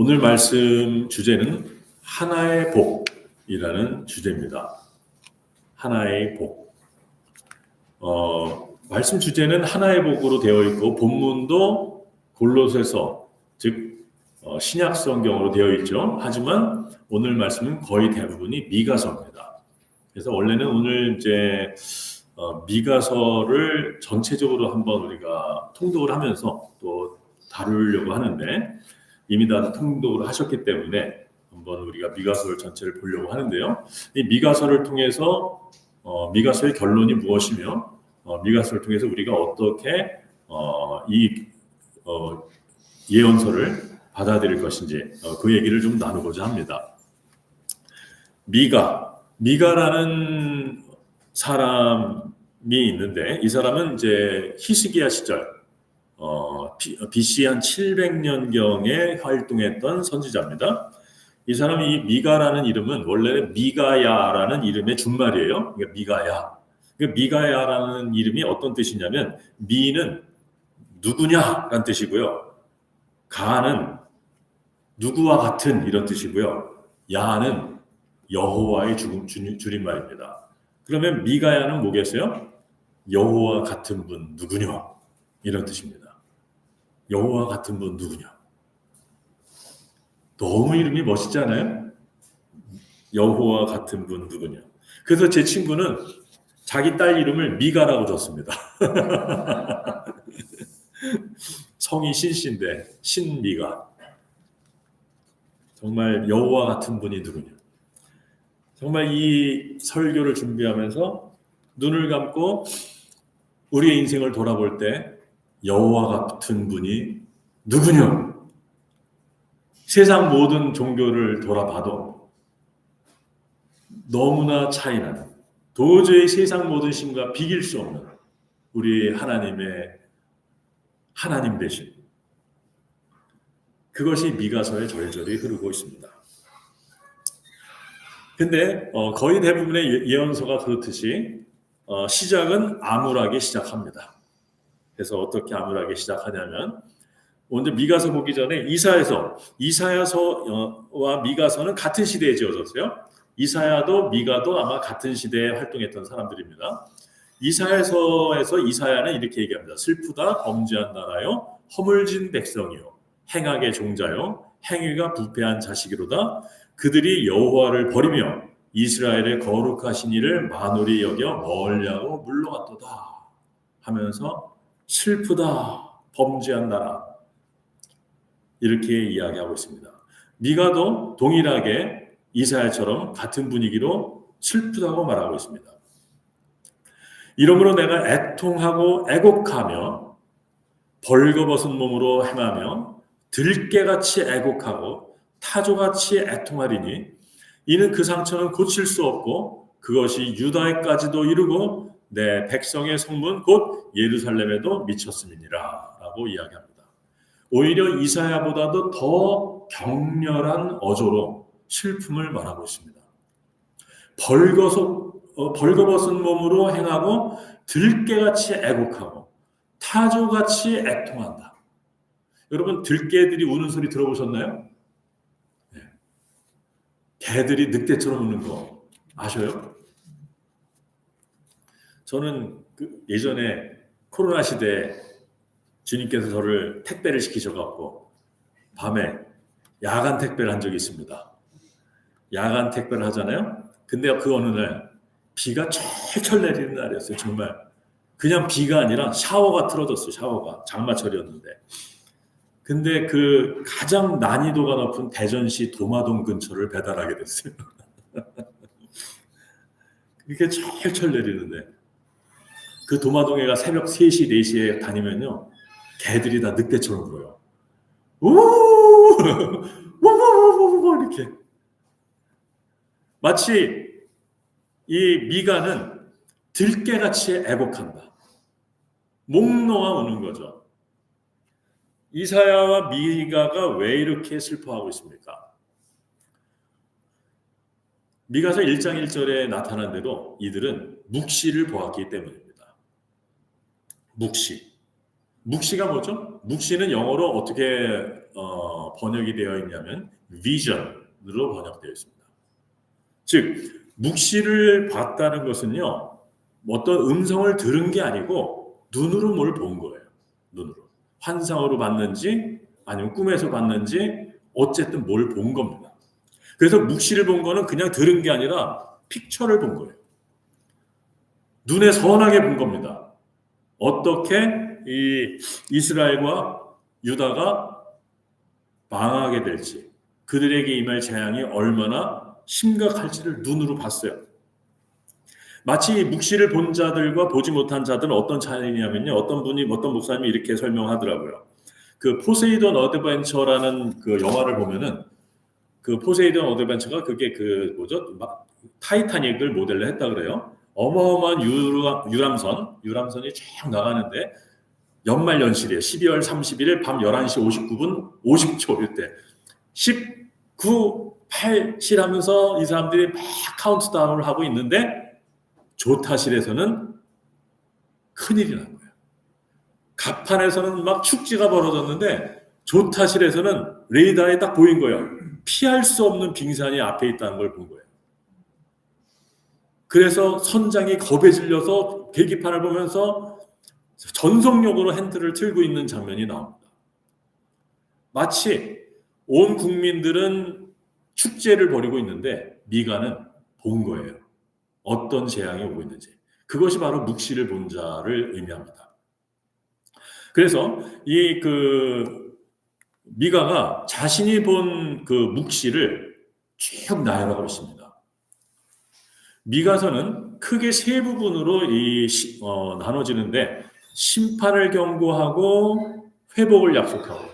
오늘 말씀 주제는 하나의 복이라는 주제입니다. 하나의 복. 말씀 주제는 하나의 복으로 되어 있고 본문도 골로새서 즉 신약 성경으로 되어 있죠. 하지만 오늘 말씀은 거의 대부분이 미가서입니다. 그래서 원래는 오늘 이제 미가서를 전체적으로 한번 우리가 통독을 하면서 또 다루려고 하는데 이미 다 통독을 하셨기 때문에 한번 우리가 미가서를 전체를 보려고 하는데요. 이 미가서를 통해서 미가서의 결론이 무엇이며 미가서를 통해서 우리가 어떻게 이 예언서를 받아들일 것인지 그 얘기를 좀 나누고자 합니다. 미가라는 사람이 있는데 이 사람은 이제 히스기야 시절 BC 한 700년경에 활동했던 선지자입니다. 이 사람이 이 미가라는 이름은 원래 미가야라는 이름의 준말이에요. 그러니까 미가야. 미가야라는 이름이 어떤 뜻이냐면 미는 누구냐라는 뜻이고요. 가는 누구와 같은 이런 뜻이고요. 야는 여호와의 줄임말입니다. 그러면 미가야는 뭐겠어요? 여호와 같은 분 누구냐? 이런 뜻입니다. 여호와 같은 분 누구냐? 너무 이름이 멋있지 않아요? 여호와 같은 분 누구냐? 그래서 제 친구는 자기 딸 이름을 미가라고 줬습니다. 성이 신씨인데 신미가. 정말 여호와 같은 분이 누구냐? 정말 이 설교를 준비하면서 눈을 감고 우리의 인생을 돌아볼 때 여호와 같은 분이 누구냐? 세상 모든 종교를 돌아봐도 너무나 차이나는 도저히 세상 모든 신과 비길 수 없는 우리 하나님의 하나님 되신 그것이 미가서에 절절히 흐르고 있습니다. 근데 거의 대부분의 예언서가 그렇듯이 시작은 암울하게 시작합니다. 그래서 어떻게 암울하게 시작하냐면 먼저 미가서 보기 전에 이사야서와 미가서는 같은 시대에 지어졌어요. 이사야도 미가도 아마 같은 시대에 활동했던 사람들입니다. 이사야서에서 이사야는 이렇게 얘기합니다. 슬프다 범죄한 나라요 허물진 백성이요 행악의 종자요 행위가 부패한 자식이로다 그들이 여호와를 버리며 이스라엘의 거룩하신 이를 만홀히 여겨 멀리하고 물러갔도다 하면서 슬프다 범죄한 나라 이렇게 이야기하고 있습니다. 미가도 동일하게 이사야처럼 같은 분위기로 슬프다고 말하고 있습니다. 이러므로 내가 애통하고 애곡하며 벌거벗은 몸으로 행하며 들깨같이 애곡하고 타조같이 애통하리니 이는 그 상처는 고칠 수 없고 그것이 유다에까지도 이르고 내 백성의 성문 곧 예루살렘에도 미쳤음이니라 라고 이야기합니다. 오히려 이사야보다도 더 격렬한 어조로 슬픔을 말하고 있습니다. 벌거벗은 몸으로 행하고 들깨같이 애곡하고 타조같이 애통한다. 여러분 들깨들이 우는 소리 들어보셨나요? 네. 개들이 늑대처럼 우는 거 아셔요? 저는 예전에 코로나 시대에 주님께서 저를 택배를 시키셔갖고 밤에 야간 택배를 한 적이 있습니다. 야간 택배를 하잖아요. 근데 그 어느 날 비가 철철 내리는 날이었어요. 정말 그냥 비가 아니라 샤워가 틀어졌어요. 샤워가 장마철이었는데 근데 그 가장 난이도가 높은 대전시 도마동 근처를 배달하게 됐어요. 이렇게 철철 내리는데 그 도마동에가 새벽 3시, 4시에 다니면요. 개들이 다 늑대처럼 울어요. 우우우우우우 이렇게. 마치 이 미가는 들깨같이 애곡한다. 목 놓아 우는 거죠. 이사야와 미가가 왜 이렇게 슬퍼하고 있습니까? 미가서 1장 1절에 나타난 대로 이들은 묵시를 보았기 때문입니다. 묵시. 묵시가 뭐죠? 묵시는 영어로 어떻게 번역이 되어 있냐면 vision으로 번역되어 있습니다. 즉 묵시를 봤다는 것은요, 어떤 음성을 들은 게 아니고 눈으로 뭘 본 거예요. 눈으로. 환상으로 봤는지 아니면 꿈에서 봤는지 어쨌든 뭘 본 겁니다. 그래서 묵시를 본 거는 그냥 들은 게 아니라 픽처를 본 거예요. 눈에 선하게 본 겁니다. 어떻게 이 이스라엘과 유다가 망하게 될지, 그들에게 임할 재앙이 얼마나 심각할지를 눈으로 봤어요. 마치 묵시를 본 자들과 보지 못한 자들은 어떤 차이냐면요. 어떤 목사님이 이렇게 설명하더라고요. 그 포세이돈 어드벤처라는 그 영화를 보면은 그 포세이돈 어드벤처가 그게 그 뭐죠? 타이타닉을 모델로 했다 그래요. 어마어마한 유람선이 쫙 나가는데 연말연시래요. 12월 31일 밤 11시 59분 50초 이때 19, 8, 7 하면서 이 사람들이 막 카운트다운을 하고 있는데 조타실에서는 큰일이 난 거예요. 갑판에서는 막 축지가 벌어졌는데 조타실에서는 레이더에 딱 보인 거예요. 피할 수 없는 빙산이 앞에 있다는 걸 본 거예요. 그래서 선장이 겁에 질려서 계기판을 보면서 전속력으로 핸들을 틀고 있는 장면이 나옵니다. 마치 온 국민들은 축제를 벌이고 있는데 미가는 본 거예요. 어떤 재앙이 오고 있는지. 그것이 바로 묵시를 본 자를 의미합니다. 그래서 이 미가가 자신이 본 그 묵시를 쭉 나열하고 있습니다. 미가서는 크게 세 부분으로 나눠지는데 심판을 경고하고 회복을 약속하고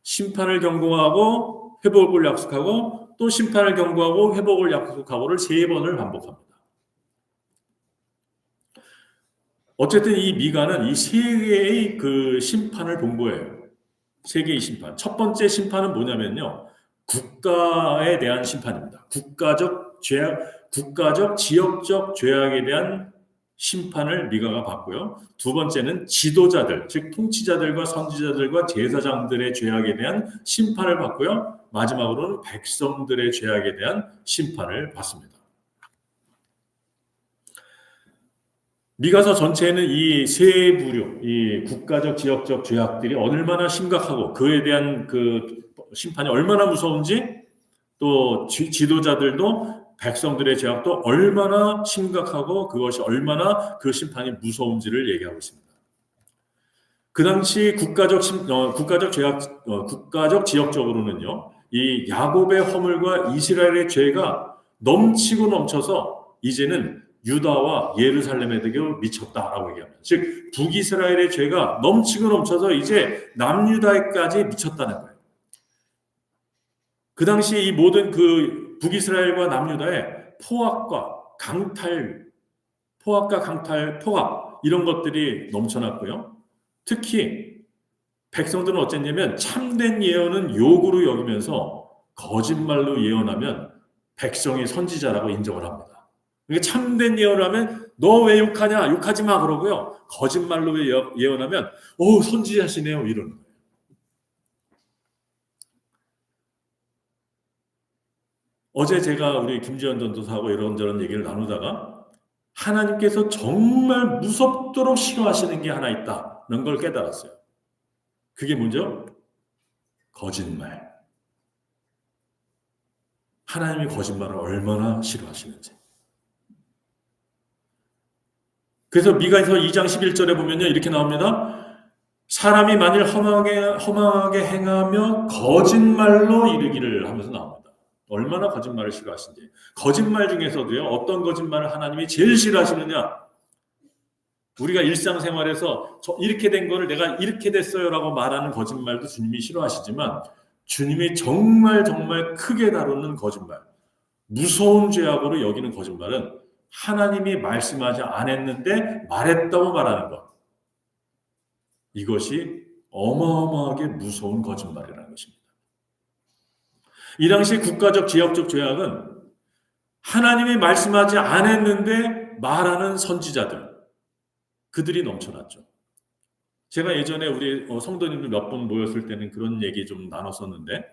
심판을 경고하고 회복을 약속하고 또 심판을 경고하고 회복을 약속하고를 세 번을 반복합니다. 어쨌든 이 미가는 이 세 개의 그 심판을 본 거예요. 세 개의 심판. 첫 번째 심판은 뭐냐면요. 국가에 대한 심판입니다. 국가적 지역적 죄악에 대한 심판을 미가가 받고요. 두 번째는 지도자들, 즉 통치자들과 선지자들과 제사장들의 죄악에 대한 심판을 받고요. 마지막으로는 백성들의 죄악에 대한 심판을 받습니다. 미가서 전체에는 이 세 부류, 이 국가적, 지역적 죄악들이 얼마나 심각하고 그에 대한 그 심판이 얼마나 무서운지 또 지도자들도 백성들의 죄악도 얼마나 심각하고 그것이 얼마나 그 심판이 무서운지를 얘기하고 있습니다. 그 당시 국가적 죄악, 국가적 지역적으로는요, 이 야곱의 허물과 이스라엘의 죄가 넘치고 넘쳐서 이제는 유다와 예루살렘에도 미쳤다라고 얘기합니다. 즉 북이스라엘의 죄가 넘치고 넘쳐서 이제 남유다에까지 미쳤다는 거예요. 그 당시 이 모든 그 북이스라엘과 남유다의 포악과 강탈, 포악 이런 것들이 넘쳐났고요. 특히 백성들은 어쨌냐면 참된 예언은 욕으로 여기면서 거짓말로 예언하면 백성이 선지자라고 인정을 합니다. 그러니까 참된 예언을 하면 너 왜 욕하냐? 욕하지 마 그러고요. 거짓말로 예언하면 선지자시네요 이러는 거예요. 어제 제가 우리 김지현 전도사하고 이런저런 얘기를 나누다가 하나님께서 정말 무섭도록 싫어하시는 게 하나 있다는 걸 깨달았어요. 그게 뭐죠? 거짓말. 하나님이 거짓말을 얼마나 싫어하시는지. 그래서 미가에서 2장 11절에 보면요 이렇게 나옵니다. 사람이 만일 허망하게 행하며 거짓말로 이르기를 하면서 나옵니다. 얼마나 거짓말을 싫어하시는지. 거짓말 중에서도요 어떤 거짓말을 하나님이 제일 싫어하시느냐. 우리가 일상생활에서 이렇게 된 거를 내가 이렇게 됐어요라고 말하는 거짓말도 주님이 싫어하시지만 주님이 정말 크게 다루는 거짓말, 무서운 죄악으로 여기는 거짓말은 하나님이 말씀하지 않았는데 말했다고 말하는 것. 이것이 어마어마하게 무서운 거짓말이라는 것입니다. 이 당시 국가적 지역적 죄악은 하나님이 말씀하지 않았는데 말하는 선지자들, 그들이 넘쳐났죠. 제가 예전에 우리 성도님들 몇 번 모였을 때는 그런 얘기 좀 나눴었는데,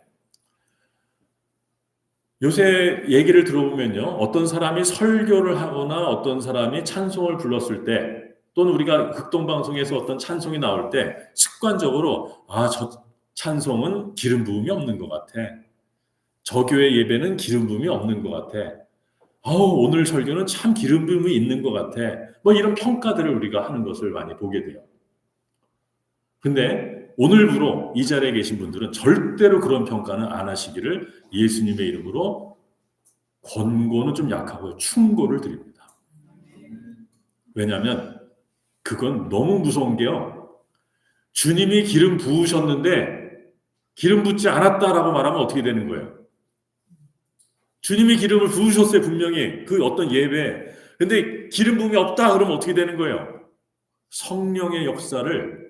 요새 얘기를 들어보면요, 어떤 사람이 설교를 하거나 어떤 사람이 찬송을 불렀을 때, 또는 우리가 극동방송에서 어떤 찬송이 나올 때 습관적으로 저 찬송은 기름 부음이 없는 것 같아. 저 교회 예배는 기름 부음이 없는 것 같아. 오늘 설교는 참 기름 부음이 있는 것 같아. 뭐 이런 평가들을 우리가 하는 것을 많이 보게 돼요. 근데 오늘부로 이 자리에 계신 분들은 절대로 그런 평가는 안 하시기를 예수님의 이름으로 권고는 좀 약하고요, 충고를 드립니다. 왜냐하면 그건 너무 무서운 게요, 주님이 기름 부으셨는데 기름 붓지 않았다라고 말하면 어떻게 되는 거예요? 주님이 기름을 부으셨어요, 분명히 그 어떤 예배. 근데 기름 부음이 없다 그러면 어떻게 되는 거예요? 성령의 역사를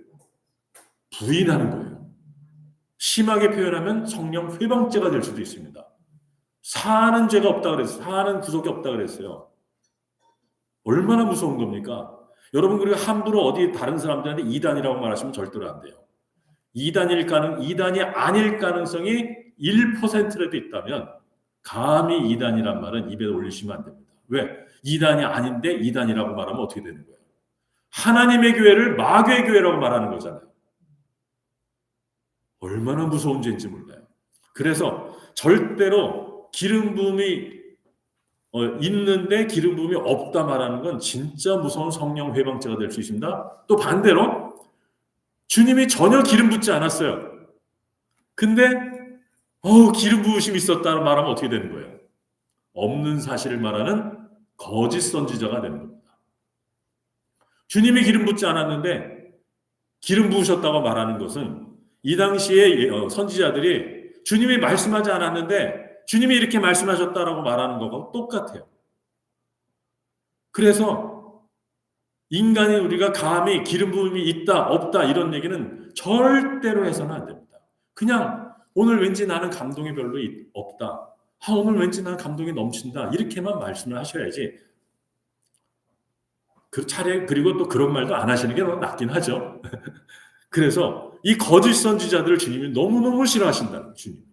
부인하는 거예요. 심하게 표현하면 성령 회방죄가 될 수도 있습니다. 사는 죄가 없다 그랬어요. 사는 구속이 없다 그랬어요. 얼마나 무서운 겁니까? 여러분, 그리고 함부로 어디 다른 사람들한테 이단이라고 말하시면 절대로 안 돼요. 이단이 아닐 가능성이 1%라도 있다면 감히 이단이란 말은 입에 올리시면 안 됩니다. 왜? 이단이 아닌데 이단이라고 말하면 어떻게 되는 거예요? 하나님의 교회를 마귀의 교회라고 말하는 거잖아요. 얼마나 무서운 죄인지 몰라요. 그래서 절대로 기름 부음이 있는데 기름 부음이 없다 말하는 건 진짜 무서운 성령 회방죄가 될 수 있습니다. 또 반대로 주님이 전혀 기름 붓지 않았어요. 근데 기름 부으심이 있었다는 말하면 어떻게 되는 거예요? 없는 사실을 말하는 거짓 선지자가 되는 겁니다. 주님이 기름 붓지 않았는데 기름 부으셨다고 말하는 것은 이 당시에 선지자들이 주님이 말씀하지 않았는데 주님이 이렇게 말씀하셨다라고 말하는 거하고 똑같아요. 그래서 인간이 우리가 감히 기름 부음이 있다 없다 이런 얘기는 절대로 해서는 안 됩니다. 그냥 오늘 왠지 나는 감동이 별로 없다. 오늘 왠지 나는 감동이 넘친다. 이렇게만 말씀을 하셔야지. 그리고 또 그런 말도 안 하시는 게 낫긴 하죠. 그래서 이 거짓 선지자들을 주님이 너무너무 싫어하신다는 주님.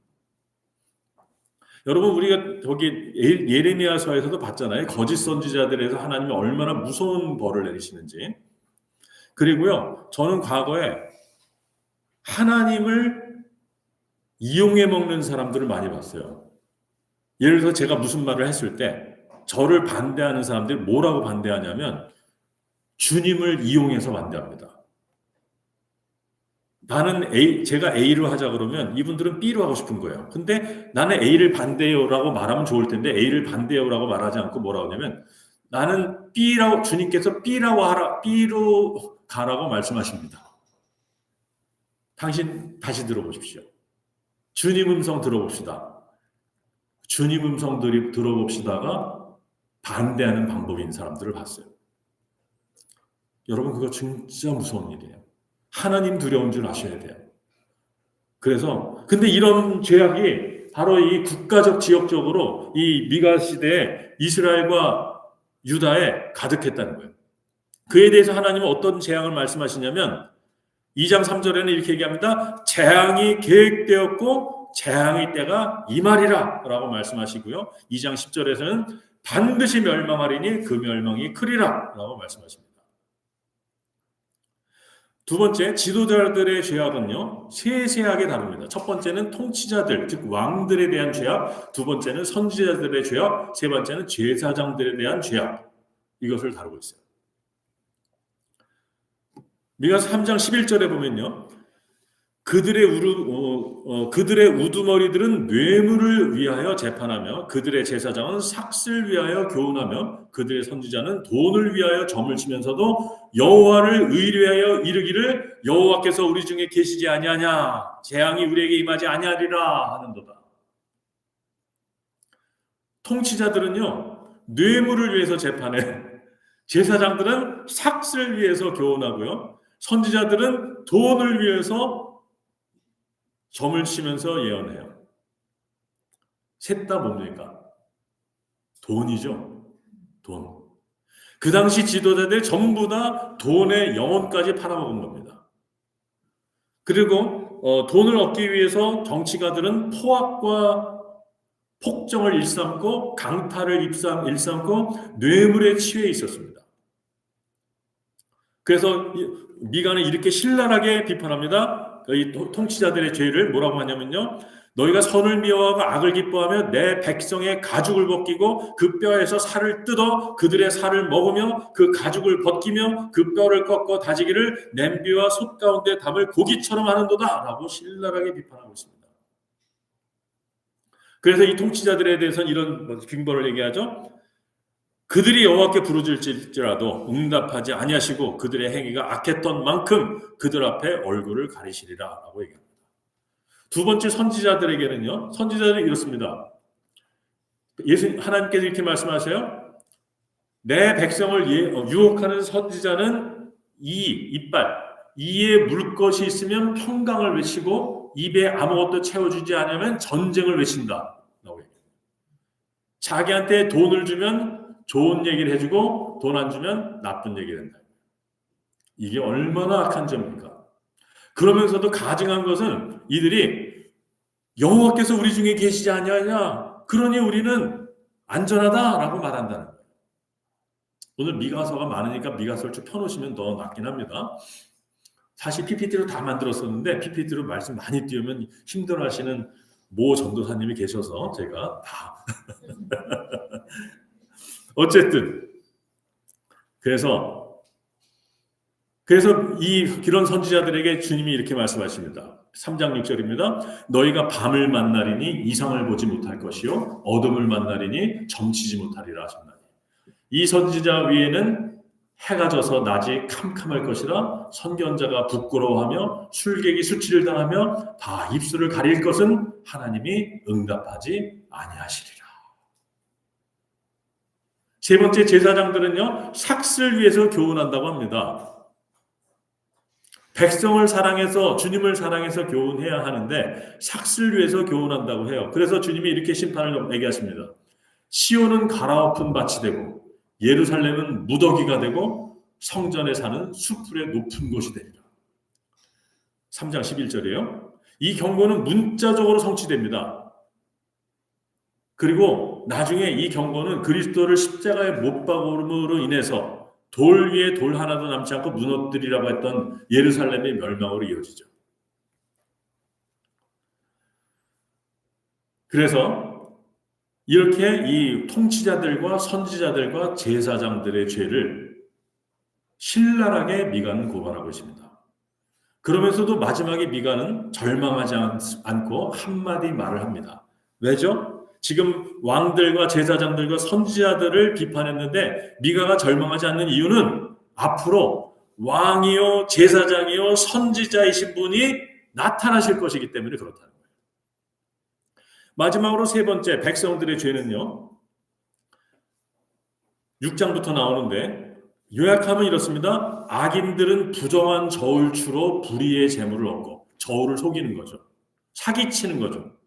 여러분, 우리가 저기 예레미야서에서도 봤잖아요. 거짓 선지자들에서 하나님이 얼마나 무서운 벌을 내리시는지. 그리고요, 저는 과거에 하나님을 이용해 먹는 사람들을 많이 봤어요. 예를 들어서 제가 무슨 말을 했을 때 저를 반대하는 사람들이 뭐라고 반대하냐면 주님을 이용해서 반대합니다. 제가 A로 하자 그러면 이분들은 B로 하고 싶은 거예요. 근데 나는 A를 반대요라고 말하면 좋을 텐데 A를 반대요라고 말하지 않고 뭐라고 하냐면 나는 주님께서 B로 가라고 말씀하십니다. 당신 다시 들어보십시오. 주님 음성 들어봅시다. 주님 음성 들어봅시다가 반대하는 방법인 사람들을 봤어요. 여러분, 그거 진짜 무서운 일이에요. 하나님 두려운 줄 아셔야 돼요. 근데 이런 죄악이 바로 이 국가적 지역적으로 이 미가 시대에 이스라엘과 유다에 가득했다는 거예요. 그에 대해서 하나님은 어떤 재앙을 말씀하시냐면 2장 3절에는 이렇게 얘기합니다. 재앙이 계획되었고 재앙의 때가 이 말이라 라고 말씀하시고요. 2장 10절에서는 반드시 멸망하리니 그 멸망이 크리라 라고 말씀하십니다. 두 번째, 지도자들의 죄악은요, 세세하게 다룹니다. 첫 번째는 통치자들, 즉 왕들에 대한 죄악, 두 번째는 선지자들의 죄악, 세 번째는 제사장들에 대한 죄악, 이것을 다루고 있어요. 미가서 3장 11절에 보면요, 그들의 우두머리들은 뇌물을 위하여 재판하며 그들의 제사장은 삭슬 위하여 교훈하며 그들의 선지자는 돈을 위하여 점을 치면서도 여호와를 의뢰하여 이르기를 여호와께서 우리 중에 계시지 아니하냐, 재앙이 우리에게 임하지 아니하리라 하는도다. 통치자들은요, 뇌물을 위해서 재판해, 제사장들은 삭슬 위해서 교훈하고요, 선지자들은 돈을 위해서 점을 치면서 예언해요. 셋 다 뭡니까? 돈이죠. 돈. 그 당시 지도자들 전부 다 돈의 영혼까지 팔아먹은 겁니다. 그리고 돈을 얻기 위해서 정치가들은 포악과 폭정을 일삼고 강탈을 일삼고 뇌물에 취해 있었습니다. 그래서 미가는 이렇게 신랄하게 비판합니다. 이 통치자들의 죄를 뭐라고 하냐면요. 너희가 선을 미워하고 악을 기뻐하며 내 백성의 가죽을 벗기고 그 뼈에서 살을 뜯어 그들의 살을 먹으며 그 가죽을 벗기며 그 뼈를 꺾어 다지기를 냄비와 솥 가운데 담을 고기처럼 하는도다 라고 신랄하게 비판하고 있습니다. 그래서 이 통치자들에 대해서는 이런 징벌을 얘기하죠. 그들이 여호와께 부르짖을지라도 응답하지 아니하시고 그들의 행위가 악했던 만큼 그들 앞에 얼굴을 가리시리라 라고 얘기합니다. 두 번째 선지자들에게는요. 선지자들이 이렇습니다. 하나님께서 이렇게 말씀하세요. 내 백성을 유혹하는 선지자는 이에 물 것이 있으면 평강을 외치고 입에 아무것도 채워주지 않으면 전쟁을 외친다. 자기한테 돈을 주면 좋은 얘기를 해주고 돈 안 주면 나쁜 얘기를 한다. 이게 얼마나 악한 점입니까? 그러면서도 가증한 것은 이들이 여호와께서 우리 중에 계시지 아니하냐? 그러니 우리는 안전하다라고 말한다는 거예요. 오늘 미가서가 많으니까 미가서를 좀 펴놓으시면 더 낫긴 합니다. 사실 PPT로 다 만들었었는데 PPT로 말씀 많이 띄우면 힘들어하시는 모 전도사님이 계셔서 제가 다 어쨌든 그래서 이런 선지자들에게 주님이 이렇게 말씀하십니다. 3장 6절입니다. 너희가 밤을 만나리니 이상을 보지 못할 것이요 어둠을 만나리니 점치지 못하리라 하셨나니. 이 선지자 위에는 해가 져서 낮이 캄캄할 것이라 선견자가 부끄러워하며 술객이 수치를 당하며 다 입술을 가릴 것은 하나님이 응답하지 아니하시리라. 세 번째 제사장들은요 삭슬 위해서 교훈한다고 합니다. 백성을 사랑해서 주님을 사랑해서 교훈해야 하는데 삭슬 위해서 교훈한다고 해요. 그래서 주님이 이렇게 심판을 얘기하십니다. 시온은 갈아엎은 밭이 되고 예루살렘은 무더기가 되고 성전에 사는 수풀의 높은 곳이 되리라. 3장 11절이에요. 이 경고는 문자적으로 성취됩니다. 그리고 나중에 이 경고는 그리스도를 십자가에 못 박음으로 인해서 돌 위에 돌 하나도 남지 않고 무너뜨리라고 했던 예루살렘의 멸망으로 이어지죠. 그래서 이렇게 이 통치자들과 선지자들과 제사장들의 죄를 신랄하게 미가는 고발하고 있습니다. 그러면서도 마지막에 미가는 절망하지 않고 한마디 말을 합니다. 왜죠? 지금 왕들과 제사장들과 선지자들을 비판했는데 미가가 절망하지 않는 이유는 앞으로 왕이요 제사장이요 선지자이신 분이 나타나실 것이기 때문에 그렇다는 거예요. 마지막으로 세 번째 백성들의 죄는요. 6장부터 나오는데 요약하면 이렇습니다. 악인들은 부정한 저울추로 불의의 재물을 얻고 저울을 속이는 거죠. 사기치는 거죠.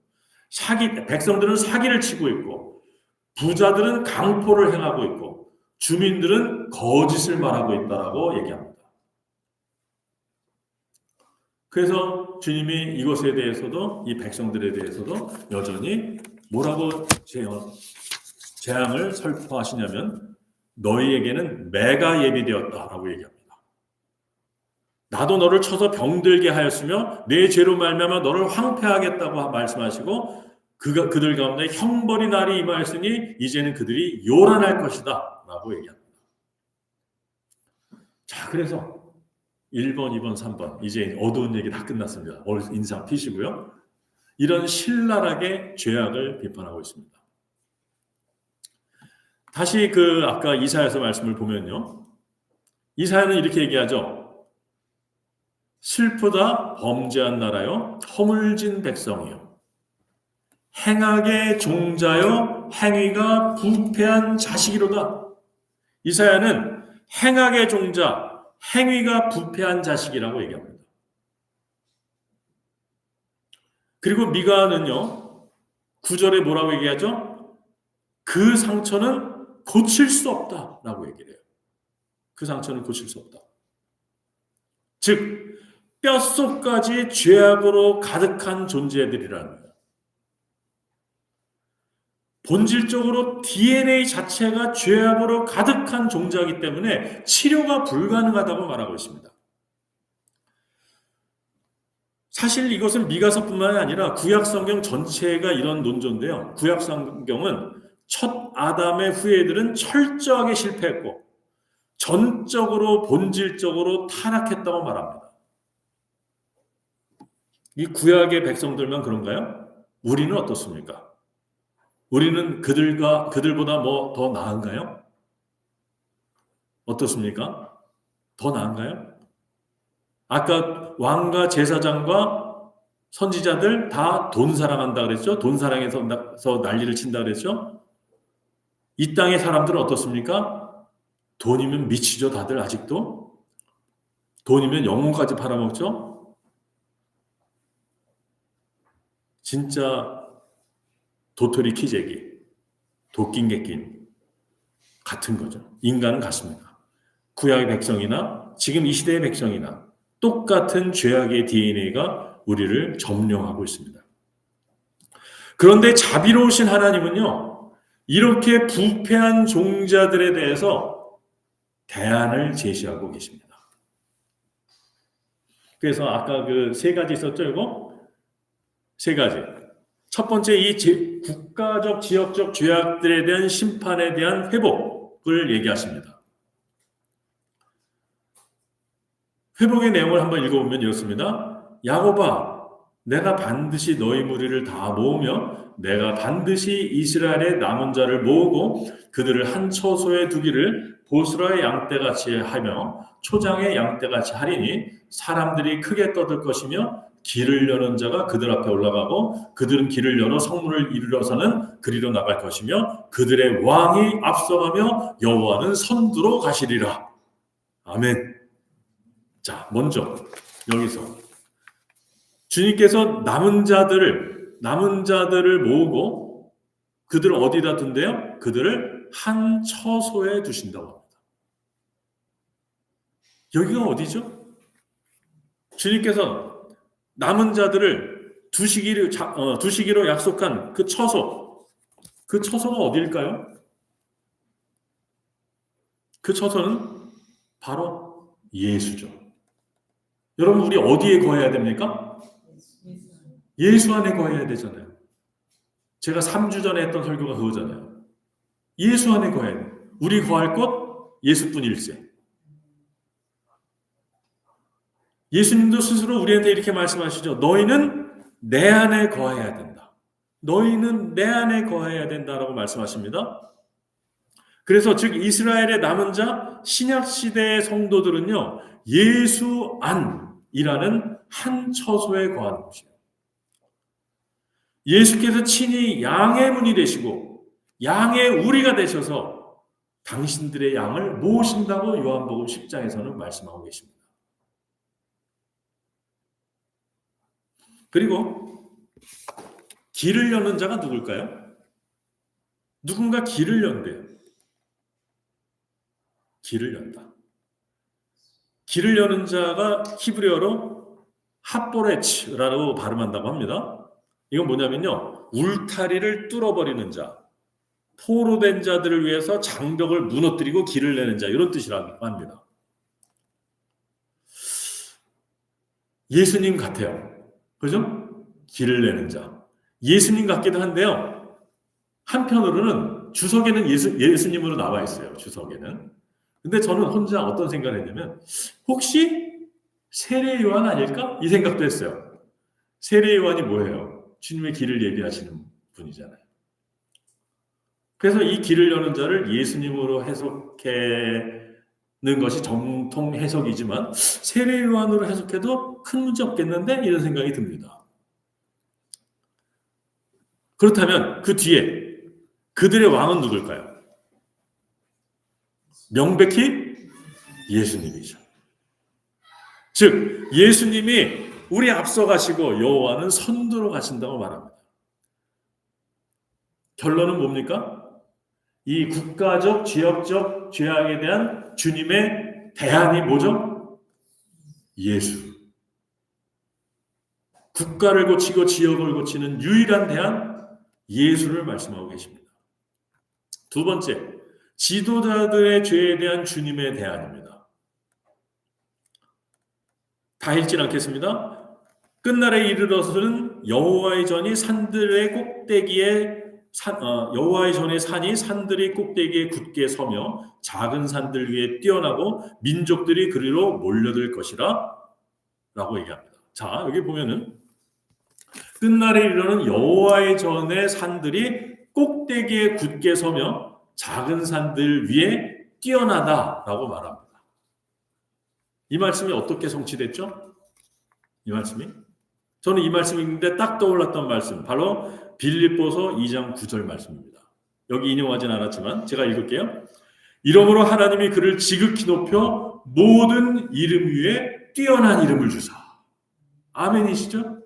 백성들은 사기를 치고 있고 부자들은 강포를 행하고 있고 주민들은 거짓을 말하고 있다라고 얘기합니다. 그래서 주님이 이것에 대해서도 이 백성들에 대해서도 여전히 뭐라고 재앙을 선포하시냐면 너희에게는 매가 예비되었다라고 얘기합니다. 나도 너를 쳐서 병들게 하였으며 내 죄로 말미암아 너를 황폐하겠다고 말씀하시고 그들 가운데 형벌이 날이 임하였으니 이제는 그들이 요란할 것이다 라고 얘기합니다. 자, 그래서 1번, 2번, 3번 이제 어두운 얘기 다 끝났습니다. 인상 피시고요. 이런 신랄하게 죄악을 비판하고 있습니다. 다시 아까 이사야서 말씀을 보면요. 이사야는 이렇게 얘기하죠. 슬프다 범죄한 나라요 허물진 백성이요 행악의 종자요 행위가 부패한 자식이로다. 이사야는 행악의 종자 행위가 부패한 자식이라고 얘기합니다. 그리고 미가는요 9절에 뭐라고 얘기하죠? 그 상처는 고칠 수 없다라고 얘기를 해요. 그 상처는 고칠 수 없다. 즉 뼛속까지 죄악으로 가득한 존재들이라는 거예요. 본질적으로 DNA 자체가 죄악으로 가득한 존재이기 때문에 치료가 불가능하다고 말하고 있습니다. 사실 이것은 미가서뿐만 아니라 구약성경 전체가 이런 논조인데요. 구약성경은 첫 아담의 후예들은 철저하게 실패했고 전적으로 본질적으로 타락했다고 말합니다. 이 구약의 백성들만 그런가요? 우리는 어떻습니까? 우리는 그들보다 뭐 더 나은가요? 어떻습니까? 더 나은가요? 아까 왕과 제사장과 선지자들 다 돈 사랑한다 그랬죠? 돈 사랑해서 난리를 친다 그랬죠? 이 땅의 사람들은 어떻습니까? 돈이면 미치죠, 다들 아직도. 돈이면 영혼까지 팔아먹죠? 진짜 도토리 키재기, 도낀 개낀 같은 거죠. 인간은 같습니다. 구약의 백성이나 지금 이 시대의 백성이나 똑같은 죄악의 DNA가 우리를 점령하고 있습니다. 그런데 자비로우신 하나님은요, 이렇게 부패한 종자들에 대해서 대안을 제시하고 계십니다. 그래서 아까 그 세 가지 있었죠, 이거? 세 가지. 첫 번째, 이 국가적, 지역적 죄악들에 대한 심판에 대한 회복을 얘기하십니다. 회복의 내용을 한번 읽어보면 이렇습니다. 야곱아, 내가 반드시 너희 무리를 다 모으며 내가 반드시 이스라엘의 남은 자를 모으고 그들을 한 처소에 두기를 보스라의 양떼같이 하며 초장의 양떼같이 하리니 사람들이 크게 떠들 것이며 길을 여는 자가 그들 앞에 올라가고 그들은 길을 열어 성문을 이르러서는 그리로 나갈 것이며 그들의 왕이 앞서가며 여호와는 선두로 가시리라. 아멘. 자, 먼저 여기서 주님께서 남은 자들을 모으고 그들을 어디다 둔대요? 그들을 한 처소에 두신다고 합니다. 여기가 어디죠? 주님께서 남은 자들을 두시기로 약속한 그 처소, 그 처소가 어디일까요? 그 처소는 바로 예수죠. 여러분, 우리 어디에 거해야 됩니까? 예수 안에 거해야 되잖아요. 제가 3주 전에 했던 설교가 그거잖아요. 예수 안에 거해야 돼요. 우리 거할 곳 예수뿐일세. 예수님도 스스로 우리한테 이렇게 말씀하시죠. 너희는 내 안에 거해야 된다. 너희는 내 안에 거해야 된다라고 말씀하십니다. 그래서 즉 이스라엘의 남은 자 신약시대의 성도들은요. 예수 안이라는 한 처소에 거하는 것이에요. 예수께서 친히 양의 문이 되시고 양의 우리가 되셔서 당신들의 양을 모으신다고 요한복음 10장에서는 말씀하고 계십니다. 그리고 길을 여는 자가 누굴까요? 누군가 길을 연대요. 길을 연다. 길을 여는 자가 히브리어로 핫보레츠라고 발음한다고 합니다. 이건 뭐냐면요. 울타리를 뚫어버리는 자, 포로된 자들을 위해서 장벽을 무너뜨리고 길을 내는 자, 이런 뜻이라고 합니다. 예수님 같아요. 그죠? 길을 내는 자. 예수님 같기도 한데요. 한편으로는 주석에는 예수님으로 나와 있어요. 주석에는. 근데 저는 혼자 어떤 생각을 했냐면 혹시 세례 요한 아닐까? 이 생각도 했어요. 세례 요한이 뭐예요? 주님의 길을 예비하시는 분이잖아요. 그래서 이 길을 여는 자를 예수님으로 해석하는 것이 정통 해석이지만 세례 요한으로 해석해도 큰 문제 없겠는데? 이런 생각이 듭니다. 그렇다면 그 뒤에 그들의 왕은 누굴까요? 명백히 예수님이죠. 즉 예수님이 우리 앞서 가시고 여호와는 선두로 가신다고 말합니다. 결론은 뭡니까? 이 국가적, 지역적 죄악에 대한 주님의 대안이 뭐죠? 예수. 국가를 고치고 지역을 고치는 유일한 대안, 예수를 말씀하고 계십니다. 두 번째, 지도자들의 죄에 대한 주님의 대안입니다. 다 읽진 않겠습니다. 끝날에 이르러서는 여호와의 전이 산들의 꼭대기에 여호와의 전의 산이 산들의 꼭대기에 굳게 서며 작은 산들 위에 뛰어나고 민족들이 그리로 몰려들 것이라 라고 얘기합니다. 자, 여기 보면은 끝날에 이르러는 여호와의 전의 산들이 꼭대기에 굳게 서며 작은 산들 위에 뛰어나다라고 말합니다. 이 말씀이 어떻게 성취됐죠? 이 말씀이? 저는 이 말씀이 있는데 딱 떠올랐던 말씀, 바로 빌립보서 2장 9절 말씀입니다. 여기 인용하진 않았지만 제가 읽을게요. 이러므로 하나님이 그를 지극히 높여 모든 이름 위에 뛰어난 이름을 주사. 아멘이시죠?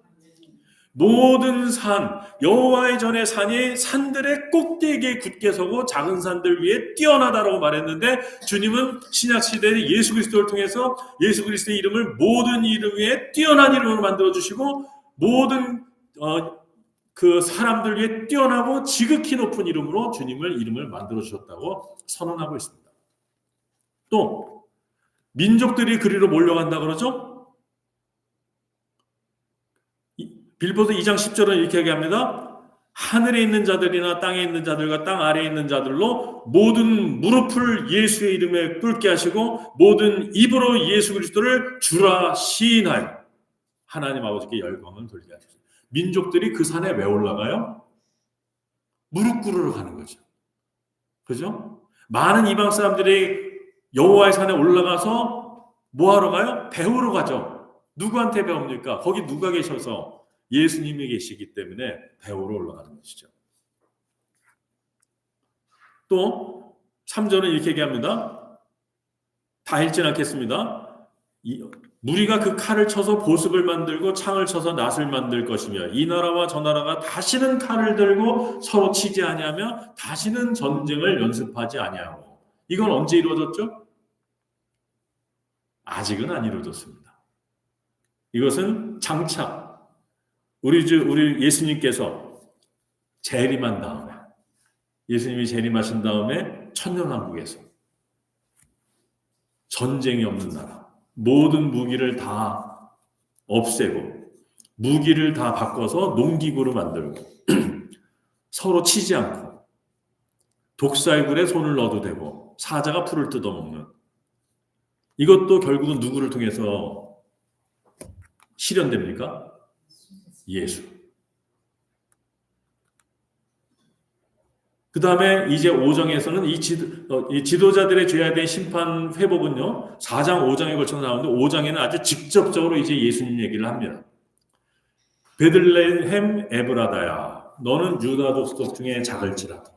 모든 산, 여호와의 전의 산이 산들의 꼭대기에 굳게 서고 작은 산들 위에 뛰어나다라고 말했는데, 주님은 신약시대의 예수 그리스도를 통해서 예수 그리스도의 이름을 모든 이름 위에 뛰어난 이름으로 만들어주시고 모든 그 사람들 위에 뛰어나고 지극히 높은 이름으로 주님을 이름을 만들어주셨다고 선언하고 있습니다. 또 민족들이 그리로 몰려간다 그러죠? 빌보서 2장 10절은 이렇게 얘기합니다. 하늘에 있는 자들이나 땅에 있는 자들과 땅 아래에 있는 자들로 모든 무릎을 예수의 이름에 꿇게 하시고 모든 입으로 예수 그리스도를 주라 시인하여 하나님 아버지께 열광을 돌리게 하셨어요. 민족들이 그 산에 왜 올라가요? 무릎 꿇으러 가는 거죠. 그죠? 많은 이방 사람들이 여호와의 산에 올라가서 뭐 하러 가요? 배우러 가죠. 누구한테 배웁니까? 거기 누가 계셔서? 예수님이 계시기 때문에 배우러 올라가는 것이죠. 또 3절은 이렇게 얘기합니다. 다 읽진 않겠습니다. 무리가 그 칼을 쳐서 보습을 만들고 창을 쳐서 낫을 만들 것이며 이 나라와 저 나라가 다시는 칼을 들고 서로 치지 아니하며 다시는 전쟁을 연습하지 아니하고. 이건 언제 이루어졌죠? 아직은 안 이루어졌습니다. 이것은 장차 우리 예수님께서 재림한 다음에, 예수님이 재림하신 다음에 천년왕국에서 전쟁이 없는 나라, 모든 무기를 다 없애고 무기를 다 바꿔서 농기구로 만들고 서로 치지 않고 독사의 굴에 손을 넣어도 되고 사자가 풀을 뜯어먹는, 이것도 결국은 누구를 통해서 실현됩니까? 예수. 그 다음에 이제 5장에서는 이 지도자들의 죄에 대한 심판 회복은요, 4장, 5장에 걸쳐서 나오는데 5장에는 아주 직접적으로 이제 예수님 얘기를 합니다. 베들레헴 에브라다야, 너는 유다 족속 중에 작을지라도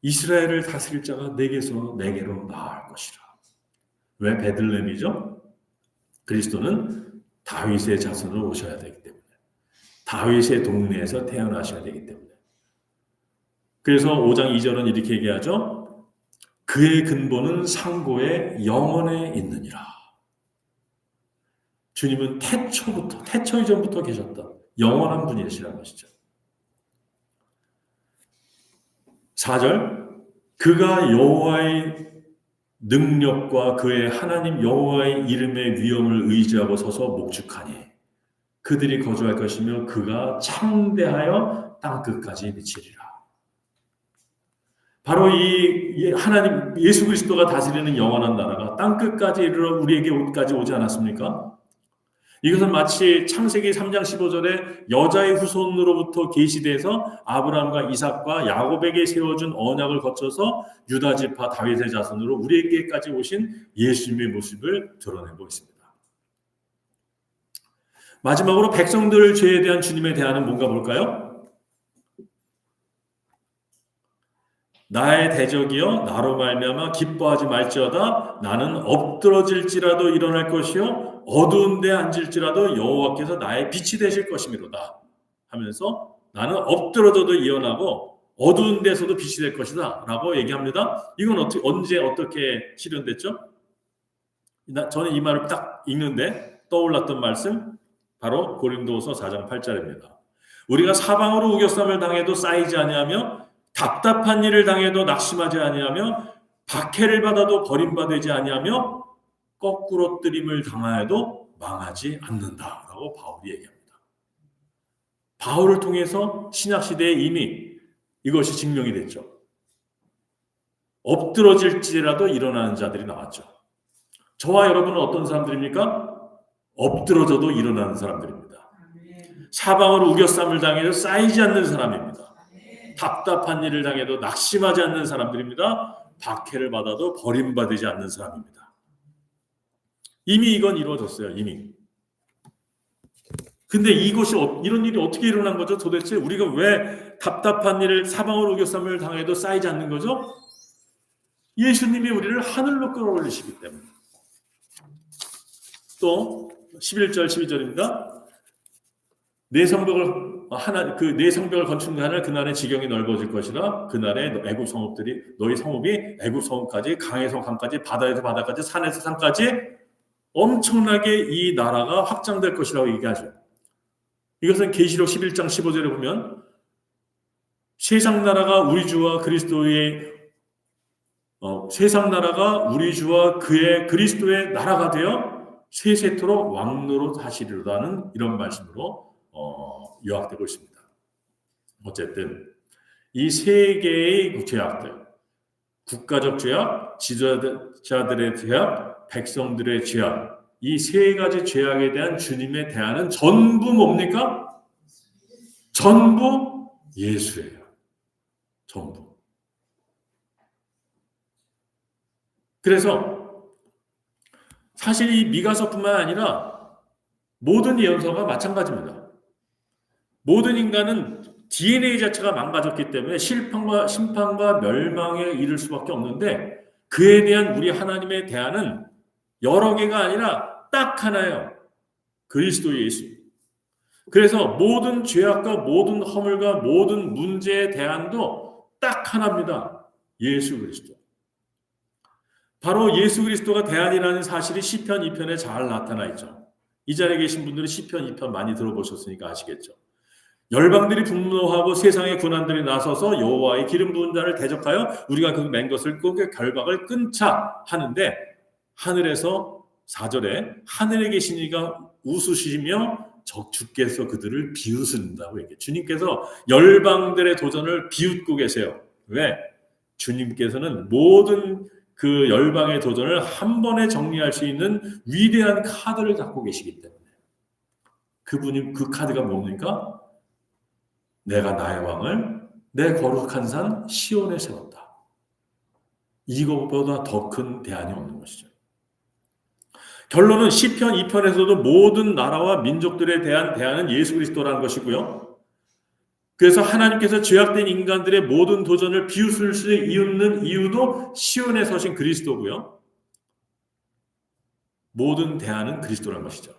이스라엘을 다스릴 자가 내게서 내게로 나아갈 것이라. 왜 베들레헴이죠? 그리스도는 다윗의 자손으로 오셔야 되기 때문에, 다윗의 동네에서 태어나셔야 되기 때문에. 그래서 5장 2절은 이렇게 얘기하죠. 그의 근본은 상고의 영원에 있느니라. 주님은 태초 이전부터 계셨다. 영원한 분이시라는 것이죠. 4절, 그가 여호와의 능력과 그의 하나님 여호와의 이름의 위엄을 의지하고 서서 목축하니 그들이 거주할 것이며 그가 창대하여 땅끝까지 미치리라. 바로 이 하나님 예수 그리스도가 다스리는 영원한 나라가 땅끝까지 이르러 우리에게까지 오지 않았습니까? 이것은 마치 창세기 3장 15절에 여자의 후손으로부터 계시돼서 아브라함과 이삭과 야곱에게 세워준 언약을 거쳐서 유다 지파 다윗의 자손으로 우리에게까지 오신 예수님의 모습을 드러내고 있습니다. 마지막으로 백성들 죄에 대한 주님의 대안은 뭔가 볼까요? 나의 대적이여 나로 말미암아 기뻐하지 말지어다. 나는 엎드러질지라도 일어날 것이요 어두운 데 앉을지라도 여호와께서 나의 빛이 되실 것이미로다 하면서 나는 엎드러져도 일어나고 어두운 데서도 빛이 될 것이다 라고 얘기합니다. 이건 언제 어떻게 실현됐죠? 저는 이 말을 딱 읽는데 떠올랐던 말씀, 바로 고린도후서 4장 8절입니다. 우리가 사방으로 우겨쌈을 당해도 쌓이지 아니하며 답답한 일을 당해도 낙심하지 아니하며 박해를 받아도 버림받지 아니하며 거꾸로 뜨림을 당하여도 망하지 않는다라고 바울이 얘기합니다. 바울을 통해서 신약시대에 이미 이것이 증명이 됐죠. 엎드러질지라도 일어나는 자들이 나왔죠. 저와 여러분은 어떤 사람들입니까? 엎드러져도 일어나는 사람들입니다. 사방으로 우겨쌈을 당해도 쌓이지 않는 사람입니다. 답답한 일을 당해도 낙심하지 않는 사람들입니다. 박해를 받아도 버림받지 않는 사람입니다. 이미 이건 이루어졌어요. 이미. 근데 이것이 이런 일이 어떻게 일어난 거죠? 도대체 우리가 왜 답답한 일을 사방으로 우겨쌈을 당해도 쌓이지 않는 거죠? 예수님이 우리를 하늘로 끌어올리시기 때문에. 또 11절 12절입니다. 내 성벽을 건축하는 그날의 지경이 넓어질 것이라. 그날에 애굽 성읍들이 너희 성읍이 애굽 성읍까지 강에서 강까지 바다에서 바다까지 산에서 산까지 엄청나게 이 나라가 확장될 것이라고 얘기하죠. 이것은 계시록 11장 15절에 보면 세상 나라가 우리 주와 그리스도의 세상 나라가 우리 주와 그의 그리스도의 나라가 되어 세세토록 왕노릇 하시리로라는 이런 말씀으로 요약되고 있습니다. 어쨌든 이 세 개의 죄악들, 국가적 죄악, 지도자들의 죄악, 백성들의 죄악, 이 세 가지 죄악에 대한 주님의 대안은 전부 뭡니까? 전부 예수예요. 전부. 그래서 사실 이 미가서뿐만 아니라 모든 예언서가 마찬가지입니다. 모든 인간은 DNA 자체가 망가졌기 때문에 심판과 멸망에 이를 수밖에 없는데 그에 대한 우리 하나님의 대안은 여러 개가 아니라 딱 하나예요. 그리스도 예수. 그래서 모든 죄악과 모든 허물과 모든 문제의 대안도 딱 하나입니다. 예수 그리스도. 바로 예수 그리스도가 대안이라는 사실이 시편 2편에 잘 나타나 있죠. 이 자리에 계신 분들은 시편 2편 많이 들어보셨으니까 아시겠죠. 열방들이 분노하고 세상의 군환들이 나서서 여호와의 기름 부은 자를 대적하여 우리가 그 맨 것을 끄고 결박을 끊자 하는데 하늘에서 4절에 하늘에 계신 이가 웃으시며 주께서 그들을 비웃으신다고 얘기해요. 주님께서 열방들의 도전을 비웃고 계세요. 왜? 주님께서는 모든 그 열방의 도전을 한 번에 정리할 수 있는 위대한 카드를 갖고 계시기 때문에 그분이 그 카드가 뭡니까? 내가 나의 왕을 내 거룩한 산 시온에 세웠다. 이것보다 더 큰 대안이 없는 것이죠. 결론은 시편 2편에서도 모든 나라와 민족들에 대한 대안은 예수 그리스도라는 것이고요. 그래서 하나님께서 죄악된 인간들의 모든 도전을 비웃을 수 있는 이유도 시온에 서신 그리스도고요. 모든 대안은 그리스도라는 것이죠.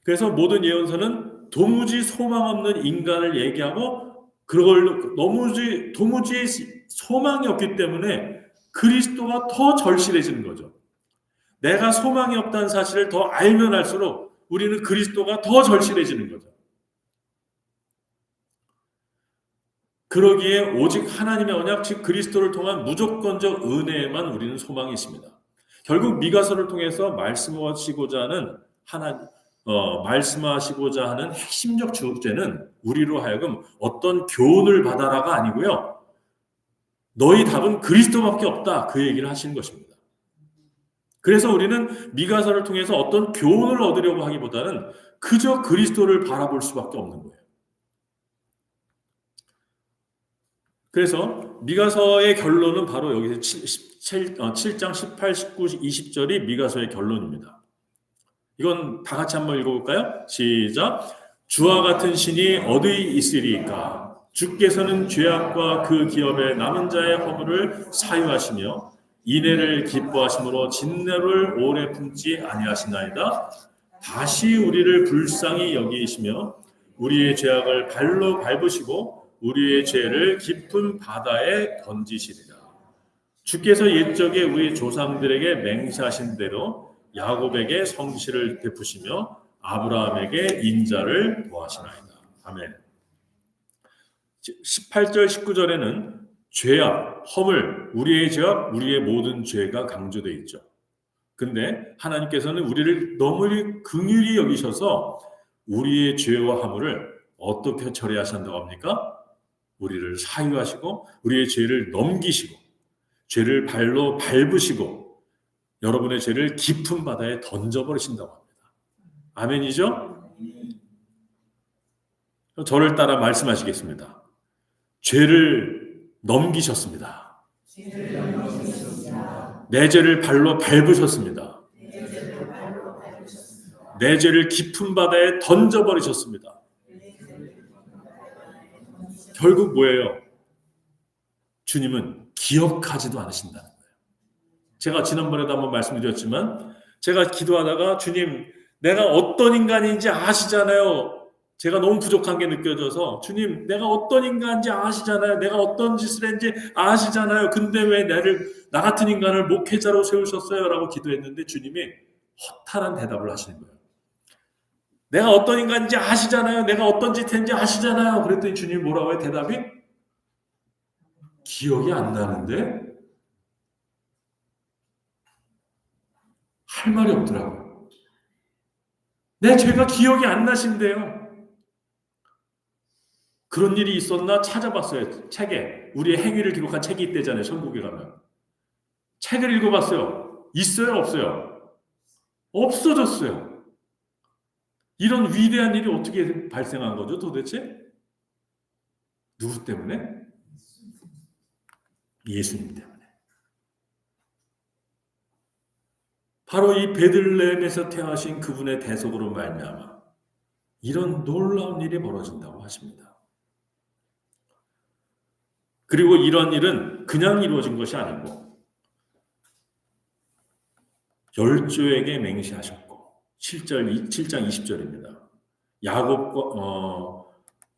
그래서 모든 예언서는 도무지 소망 없는 인간을 얘기하고 그걸 도무지 소망이 없기 때문에 그리스도가 더 절실해지는 거죠. 내가 소망이 없다는 사실을 더 알면 알수록 우리는 그리스도가 더 절실해지는 거죠. 그러기에 오직 하나님의 언약, 즉 그리스도를 통한 무조건적 은혜에만 우리는 소망이 있습니다. 결국 미가서를 통해서 말씀하시고자 하는 핵심적 주제는 우리로 하여금 어떤 교훈을 받아라가 아니고요. 너희 답은 그리스도밖에 없다. 그 얘기를 하시는 것입니다. 그래서 우리는 미가서를 통해서 어떤 교훈을 얻으려고 하기보다는 그저 그리스도를 바라볼 수밖에 없는 거예요. 그래서 미가서의 결론은 바로 여기서 7장 18, 19, 20절이 미가서의 결론입니다. 이건 다 같이 한번 읽어볼까요? 시작. 주와 같은 신이 어디 있으리까? 주께서는 죄악과 그 기업의 남은 자의 허물을 사유하시며 인애를 기뻐하심으로 진노를 오래 품지 아니하시나이다. 다시 우리를 불쌍히 여기시며 우리의 죄악을 발로 밟으시고 우리의 죄를 깊은 바다에 던지시리라. 주께서 옛적에 우리 조상들에게 맹세하신 대로 야곱에게 성실을 베푸시며 아브라함에게 인자를 더하시나이다. 아멘. 18절 19절에는 죄악, 허물, 우리의 죄악, 우리의 모든 죄가 강조되어 있죠. 근데 하나님께서는 우리를 너무 긍휼히 여기셔서 우리의 죄와 허물을 어떻게 처리하신다고 합니까? 우리를 사유하시고 우리의 죄를 넘기시고 죄를 발로 밟으시고 여러분의 죄를 깊은 바다에 던져버리신다고 합니다. 아멘이죠? 저를 따라 말씀하시겠습니다. 죄를 넘기셨습니다. 내 죄를 발로 밟으셨습니다. 내 죄를 깊은 바다에 던져버리셨습니다. 결국 뭐예요? 주님은 기억하지도 않으신다는 거예요. 제가 지난번에도 한번 말씀드렸지만 제가 기도하다가 주님 내가 어떤 인간인지 아시잖아요. 제가 너무 부족한 게 느껴져서 주님 내가 어떤 인간인지 아시잖아요. 내가 어떤 짓을 했는지 아시잖아요. 근데 왜 나 같은 인간을 목회자로 세우셨어요? 라고 기도했는데 주님이 허탈한 대답을 하시는 거예요. 내가 어떤 인간인지 아시잖아요. 내가 어떤 짓 했는지 아시잖아요. 그랬더니 주님이 뭐라고 해요? 대답이 기억이 안 나는데 할 말이 없더라고요. 내 죄가 기억이 안 나신대요. 그런 일이 있었나 찾아봤어요. 책에. 우리의 행위를 기록한 책이 있대잖아요. 천국에 가면. 책을 읽어봤어요. 있어요? 없어요? 없어졌어요. 이런 위대한 일이 어떻게 발생한 거죠 도대체? 누구 때문에? 예수님 때문에. 바로 이 베들레헴에서 태어나신 그분의 대속으로 말미암아 이런 놀라운 일이 벌어진다고 하십니다. 그리고 이런 일은 그냥 이루어진 것이 아니고 열조에게 맹세하셨고 7장 20절입니다. 야곱과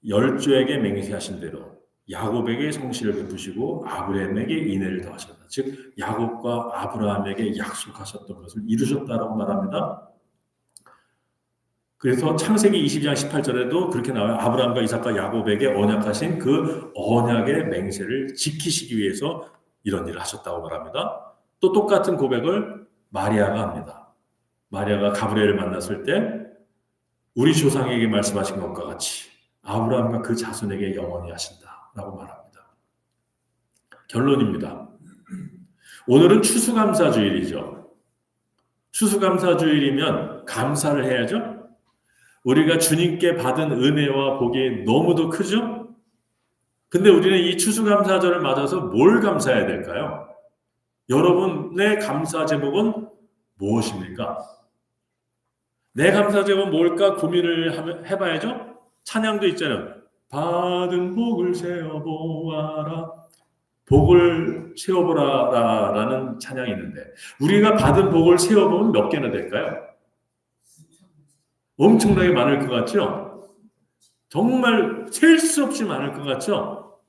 열조에게 맹세하신 대로 야곱에게 성실을 베푸시고 아브라함에게 인애를 더하셨다. 즉 야곱과 아브라함에게 약속하셨던 것을 이루셨다라고 말합니다. 그래서 창세기 22장 18절에도 그렇게 나와요. 아브라함과 이삭과 야곱에게 언약하신 그 언약의 맹세를 지키시기 위해서 이런 일을 하셨다고 말합니다. 또 똑같은 고백을 마리아가 합니다. 마리아가 가브리엘을 만났을 때 우리 조상에게 말씀하신 것과 같이 아브라함과 그 자손에게 영원히 하신다라고 말합니다. 결론입니다. 오늘은 추수감사주일이죠. 추수감사주일이면 감사를 해야죠. 우리가 주님께 받은 은혜와 복이 너무도 크죠? 근데 우리는 이 추수감사절을 맞아서 뭘 감사해야 될까요? 여러분의 감사 제목은 무엇입니까? 내 감사 제목은 뭘까 고민을 해봐야죠? 찬양도 있잖아요. 받은 복을 세어보아라. 복을 세어보라 라는 찬양이 있는데 우리가 받은 복을 세어보면 몇 개나 될까요? 엄청나게 많을 것 같죠? 정말 셀 수 없이 많을 것 같죠?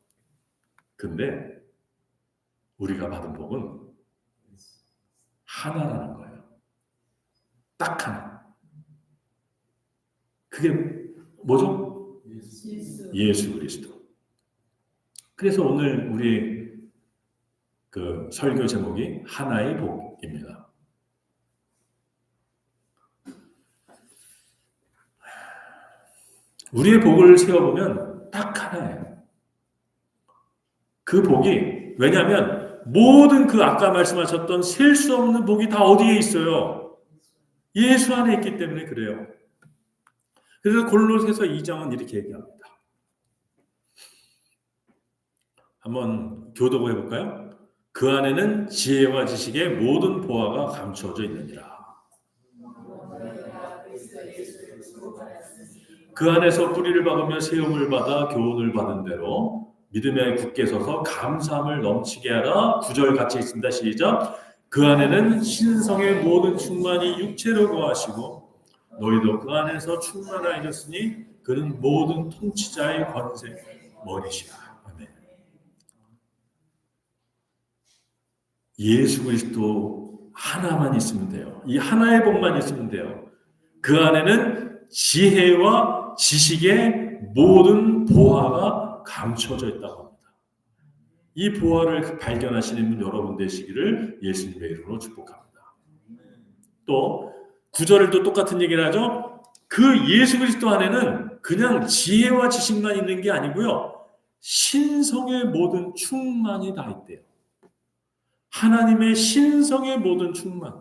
근데 우리가 받은 복은 하나라는 거예요. 딱 하나. 그게 뭐죠? 예수 그리스도. 그래서 오늘 우리 그 설교 제목이 하나의 복입니다. 우리의 복을 세어보면 딱 하나예요. 그 복이 왜냐하면 모든 그 아까 말씀하셨던 셀 수 없는 복이 다 어디에 있어요? 예수 안에 있기 때문에 그래요. 그래서 골로새서 2장은 이렇게 얘기합니다. 한번 교독을 해볼까요? 그 안에는 지혜와 지식의 모든 보화가 감추어져 있느니라. 그 안에서 뿌리를 박으며 세움을 받아 교훈을 받은 대로 믿음에 굳게 서서 감사함을 넘치게 하라. 9절 같이 있습니다. 시작. 그 안에는 신성의 모든 충만이 육체로 거하시고 너희도 그 안에서 충만하였으니 그는 모든 통치자의 권세 머리시라. 아멘. 예수 그리스도 하나만 있으면 돼요. 이 하나의 복만 있으면 돼요. 그 안에는 지혜와 지식의 모든 보화가 감춰져 있다고 합니다. 이 보화를 발견하시는 여러분 되시기를 예수님의 이름으로 축복합니다. 또 9절에도 똑같은 얘기를 하죠. 그 예수 그리스도 안에는 그냥 지혜와 지식만 있는 게 아니고요. 신성의 모든 충만이 다 있대요. 하나님의 신성의 모든 충만.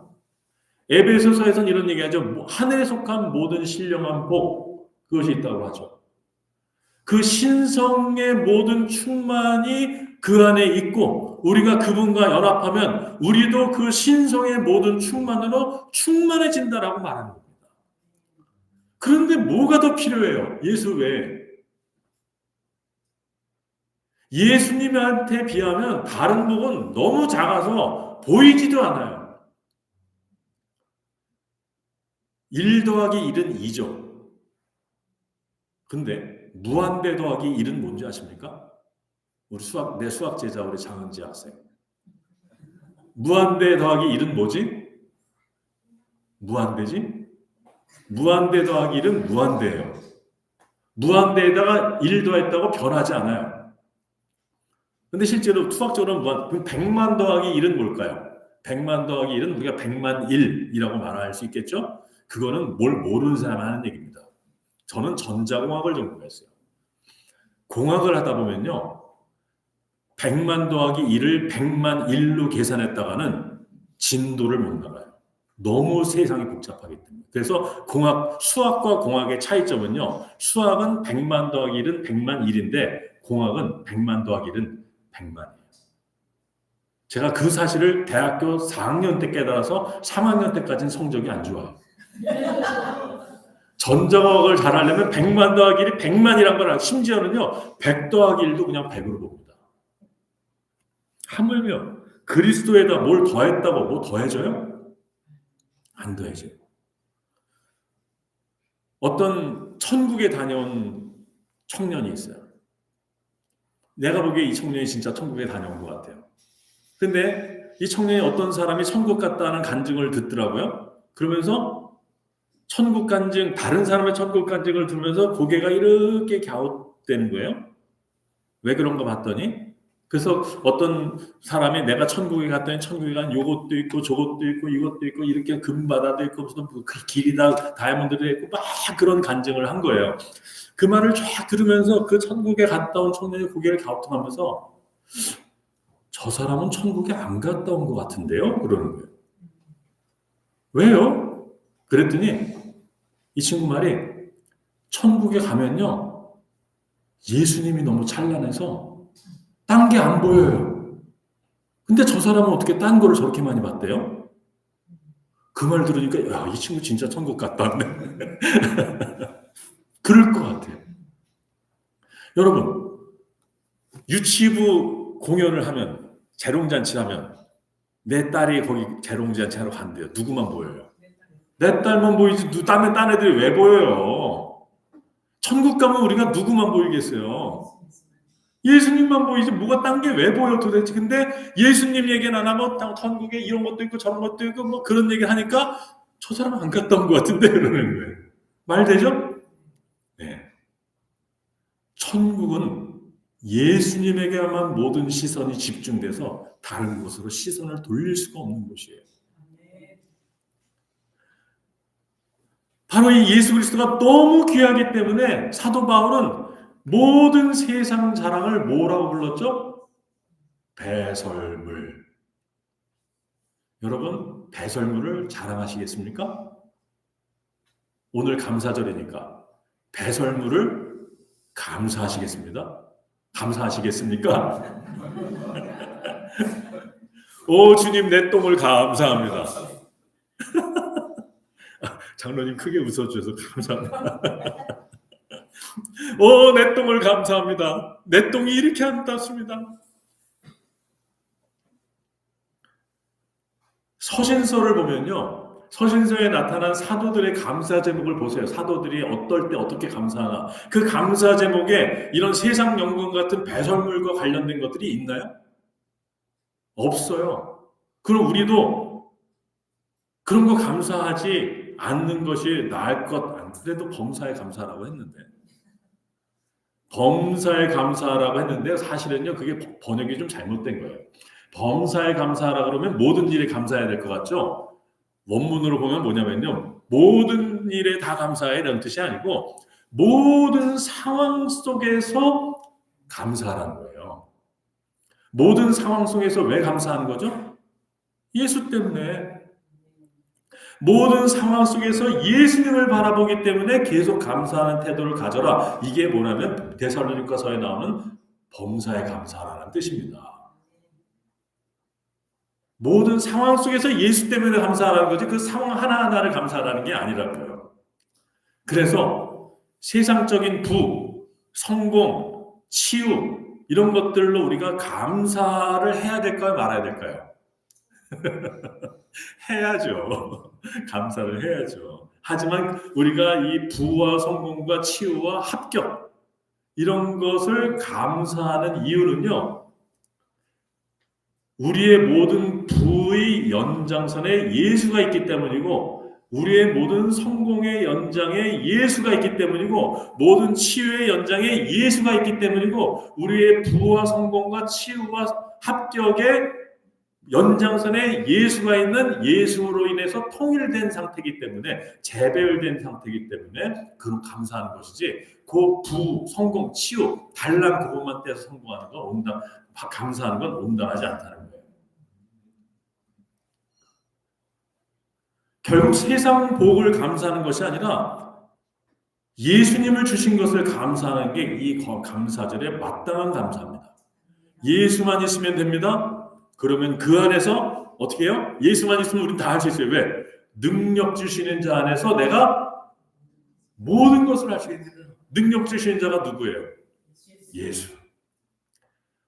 에베소서에서는 이런 얘기하죠. 하늘에 속한 모든 신령한 복, 그것이 있다고 하죠. 그 신성의 모든 충만이 그 안에 있고 우리가 그분과 연합하면 우리도 그 신성의 모든 충만으로 충만해진다라고 말하는 겁니다. 그런데 뭐가 더 필요해요? 예수 외에. 예수님한테 비하면 다른 복은 너무 작아서 보이지도 않아요. 1 더하기 1은 2죠. 근데 무한대 더하기 1은 뭔지 아십니까? 우리 내 수학 제자 우리 장은지 학생. 무한대 더하기 1은 뭐지? 무한대지? 무한대 더하기 1은 무한대예요. 무한대에다가 1 더했다고 변하지 않아요. 근데 실제로 수학적으로는 그럼 100만 더하기 1은 뭘까요? 100만 더하기 1은 우리가 100만 1이라고 말할 수 있겠죠? 그거는 뭘 모르는 사람이 하는 얘기입니다. 저는 전자공학을 전공했어요. 공학을 하다 보면요. 100만 더하기 1을 100만 1로 계산했다가는 진도를 못 나가요. 너무 세상이 복잡하기 때문에. 그래서 수학과 공학의 차이점은요. 수학은 100만 더하기 1은 100만 1인데 공학은 100만 더하기 1은 100만이에요. 제가 그 사실을 대학교 4학년 때 깨달아서 3학년 때까지는 성적이 안 좋아요. 전자공학을 잘하려면 100만 더하기 1이 100만이란 걸 심지어는요. 100 더하기 1도 그냥 100으로 봅니다. 하물며 그리스도에다 뭘 더했다고 뭐 더해져요? 안 더해져요. 어떤 천국에 다녀온 청년이 있어요. 내가 보기에 이 청년이 진짜 천국에 다녀온 것 같아요. 근데 이 청년이 어떤 사람이 천국 갔다는 간증을 듣더라고요. 그러면서 천국 간증, 다른 사람의 천국 간증을 들으면서 고개가 이렇게 갸웃대는 거예요. 왜 그런가 봤더니 그래서 어떤 사람이 내가 천국에 갔더니 천국에 간 요것도 있고 저것도 있고 이것도 있고 이렇게 금바다도 있고 무슨 그 길이다 다이아몬드도 있고 막 그런 간증을 한 거예요. 그 말을 쫙 들으면서 그 천국에 갔다 온 청년이 고개를 갸우뚱하면서 저 사람은 천국에 안 갔다 온 것 같은데요? 그러는 거예요. 왜요? 그랬더니 이 친구 말이 천국에 가면요 예수님이 너무 찬란해서 딴 게 안 보여요. 근데 저 사람은 어떻게 딴 거를 저렇게 많이 봤대요? 그 말 들으니까 야, 이 친구 진짜 천국 갔다 왔네. 그럴 것 같아요. 여러분 유치부 공연을 하면 재롱잔치를 하면 내 딸이 거기 재롱잔치 하러 간대요. 누구만 보여요? 내 딸만 보이지 딴 애들이 왜 보여요? 천국 가면 우리가 누구만 보이겠어요? 예수님만 보이지 뭐가 딴 게 왜 보여 도대체. 근데 예수님 얘기는 안 하고 천국에 이런 것도 있고 저런 것도 있고 뭐 그런 얘기를 하니까 저 사람은 안 갔다 온 것 같은데 그러는 거예요. 말 되죠? 네. 천국은 예수님에게만 모든 시선이 집중돼서 다른 곳으로 시선을 돌릴 수가 없는 곳이에요. 바로 이 예수 그리스도가 너무 귀하기 때문에 사도 바울은 모든 세상 자랑을 뭐라고 불렀죠? 배설물. 여러분, 배설물을 자랑하시겠습니까? 오늘 감사절이니까 배설물을 감사하시겠습니다? 감사하시겠습니까? 오 주님 내 똥을 감사합니다. 장로님 크게 웃어주셔서 감사합니다. 오 내 똥을 감사합니다. 내 똥이 이렇게 아름답습니다. 서신서를 보면요. 서신서에 나타난 사도들의 감사 제목을 보세요. 사도들이 어떨 때 어떻게 감사하나. 그 감사 제목에 이런 세상 영광 같은 배설물과 관련된 것들이 있나요? 없어요. 그럼 우리도 그런 거 감사하지 않는 것이 나을 것, 그래도 범사에 감사라고 했는데, 범사에 감사라고 했는데 사실은요 그게 번역이 좀 잘못된 거예요. 범사에 감사하라 그러면 모든 일에 감사해야 될 것 같죠? 원문으로 보면 뭐냐면요, 모든 일에 다 감사해 이런 뜻이 아니고 모든 상황 속에서 감사하라는 거예요. 모든 상황 속에서 왜 감사하는 거죠? 예수 때문에. 모든 상황 속에서 예수님을 바라보기 때문에 계속 감사하는 태도를 가져라. 이게 뭐냐면 데살로니가서에 나오는 범사에 감사하라는 뜻입니다. 모든 상황 속에서 예수 때문에 감사하라는 거지 그 상황 하나하나를 감사하라는 게 아니라고요. 그래서 세상적인 부, 성공, 치유 이런 것들로 우리가 감사를 해야 될까요? 말아야 될까요? 해야죠. 감사를 해야죠. 하지만 우리가 이 부와 성공과 치유와 합격 이런 것을 감사하는 이유는요, 우리의 모든 부의 연장선에 예수가 있기 때문이고 우리의 모든 성공의 연장에 예수가 있기 때문이고 모든 치유의 연장에 예수가 있기 때문이고 우리의 부와 성공과 치유와 합격의 연장선에 예수가 있는 예수로 인해서 통일된 상태이기 때문에 재배열된 상태이기 때문에 그런 감사하는 것이지 그 부, 성공, 치유 달랑 그것만 떼서 성공하는 건 온당 감사하는 건 온당하지 않다는 거예요. 결국 세상 복을 감사하는 것이 아니라 예수님을 주신 것을 감사하는 게 이 감사절의 마땅한 감사입니다. 예수만 있으면 됩니다. 그러면 그 안에서 어떻게 해요? 예수만 있으면 우리는 다 할 수 있어요. 왜? 능력 주시는 자 안에서 내가 모든 것을 할 수 있는 능력 주시는 자가 누구예요? 예수.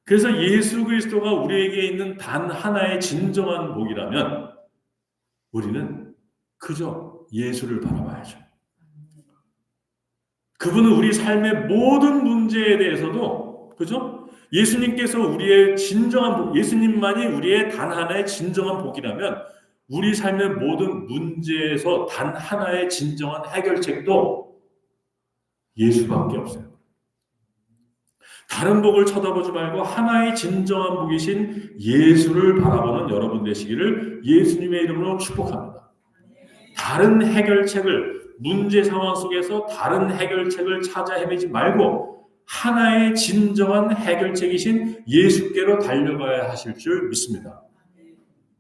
그래서 예수 그리스도가 우리에게 있는 단 하나의 진정한 복이라면 우리는 그저 예수를 바라봐야죠. 그분은 우리 삶의 모든 문제에 대해서도 그죠? 예수님께서 우리의 진정한 복, 예수님만이 우리의 단 하나의 진정한 복이라면 우리 삶의 모든 문제에서 단 하나의 진정한 해결책도 예수밖에 없어요. 다른 복을 쳐다보지 말고 하나의 진정한 복이신 예수를 바라보는 여러분 되시기를 예수님의 이름으로 축복합니다. 다른 해결책을 문제 상황 속에서 다른 해결책을 찾아 헤매지 말고 하나의 진정한 해결책이신 예수께로 달려가야 하실 줄 믿습니다.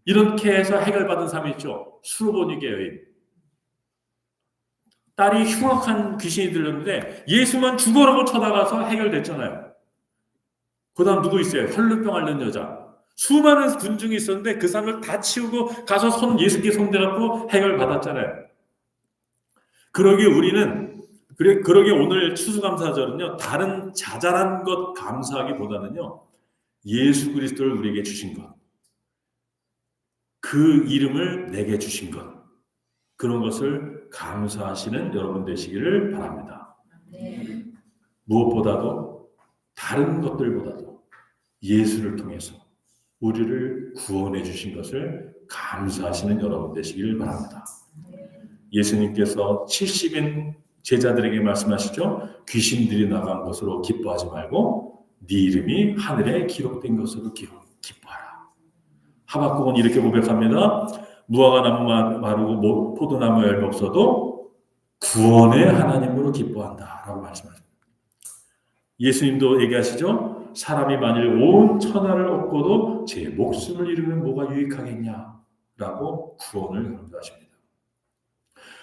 이렇게 해서 해결받은 사람이 있죠. 수로보니게 여인. 딸이 흉악한 귀신이 들렸는데 예수만 죽어라고 쳐다가서 해결됐잖아요. 그 다음 누구 있어요? 혈루병 앓는 여자. 수많은 군중이 있었는데 그 사람을 다 치우고 가서 예수께 손대갖고 해결받았잖아요. 그러기에 오늘 추수감사절은요, 다른 자잘한 것 감사하기보다는요, 예수 그리스도를 우리에게 주신 것, 그 이름을 내게 주신 것, 그런 것을 감사하시는 여러분 되시기를 바랍니다. 네. 무엇보다도 다른 것들보다도 예수를 통해서 우리를 구원해 주신 것을 감사하시는 여러분 되시기를 바랍니다. 예수님께서 70인 제자들에게 말씀하시죠. 귀신들이 나간 것으로 기뻐하지 말고 네 이름이 하늘에 기록된 것으로 기뻐하라. 하박국은 이렇게 고백합니다. 무화과 나무 마르고 포도나무 열매 없어도 구원의 하나님으로 기뻐한다 라고 말씀하십니다. 예수님도 얘기하시죠. 사람이 만일 온 천하를 얻고도 제 목숨을 잃으면 뭐가 유익하겠냐 라고 구원을 강조하십니다.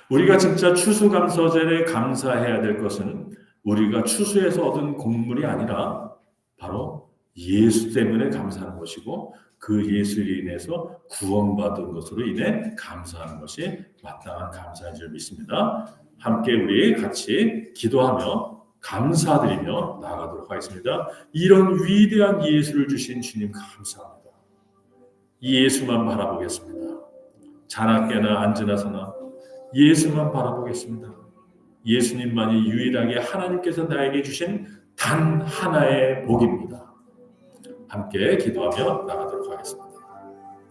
우리가 진짜 추수감사절에 감사해야 될 것은 우리가 추수해서 얻은 곡물이 아니라 바로 예수 때문에 감사하는 것이고 그 예수로 인해서 구원받은 것으로 인해 감사하는 것이 마땅한 감사인 줄 믿습니다. 함께 우리 같이 기도하며 감사드리며 나아가도록 하겠습니다. 이런 위대한 예수를 주신 주님 감사합니다. 이 예수만 바라보겠습니다. 자나깨나 앉으나서나 예수만 바라보겠습니다. 예수님만이 유일하게 하나님께서 나에게 주신 단 하나의 복입니다. 함께 기도하며 나가도록